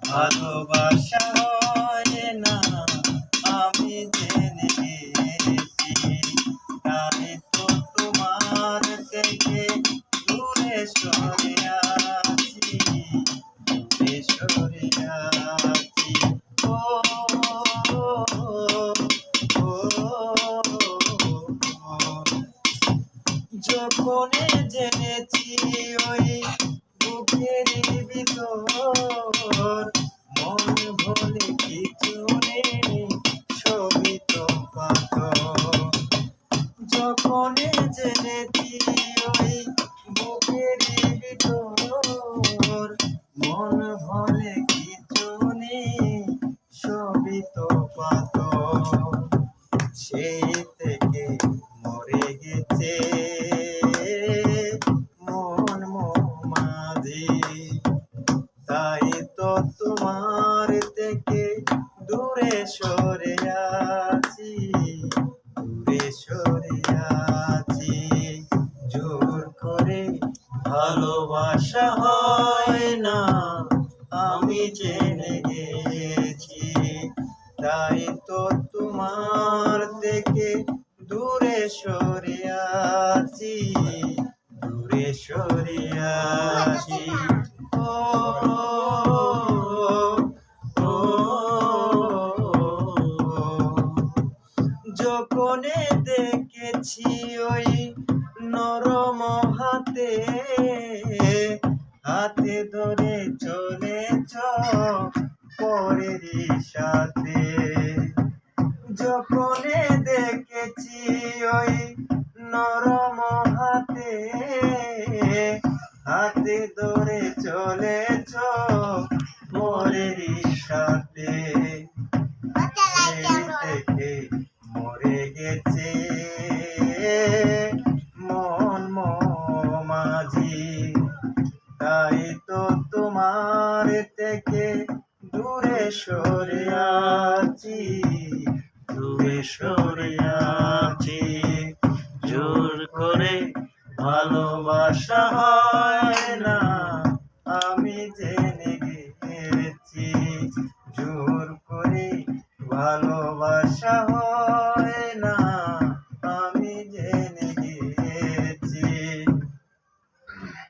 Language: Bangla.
ভালোবাসা হয় না আমি জেনে গেছি, তাই তো তোমার থেকে দূরে সরে আছি, দূরে সরে আছি। ও ও, ও, যখনে জেনেছি ওই বুকের ভিতর মন বলে কিছু নেই, সবই তো পাথর। যখনে জেনেছি ওই বুকের ভিতর মন বলে কিছু নেই, সবই তো পাথর। সেই থেকে মরে গেছে মন মাঝি, তাই তো তোমার থেকে দূরে সরে আছি, দূরে সরে আছি। জোর করে ভালোবাসা হয় না আমি জেনে গেছি, তাই তো তোমার থেকে দূরে সরে আছি, দূরে সরে আছি। ও ও, যখনে দেখেছি ওই নরম হাতে, হাতে ধরে চলেছ পরেরই সাথে। যখনে দেখেছি ওই নরম হাতে, হাতে ধরে চলেছ পরেরই সাথে। সেই থেকে মরে গেছে মন মাঝি, তাই তো তোমার থেকে দূরে সরে আছি, দূরে সরে আছি। জোর করে ভালোবাসা হয় না আমি জেনে গেছি, জোর করে ভালোবাসা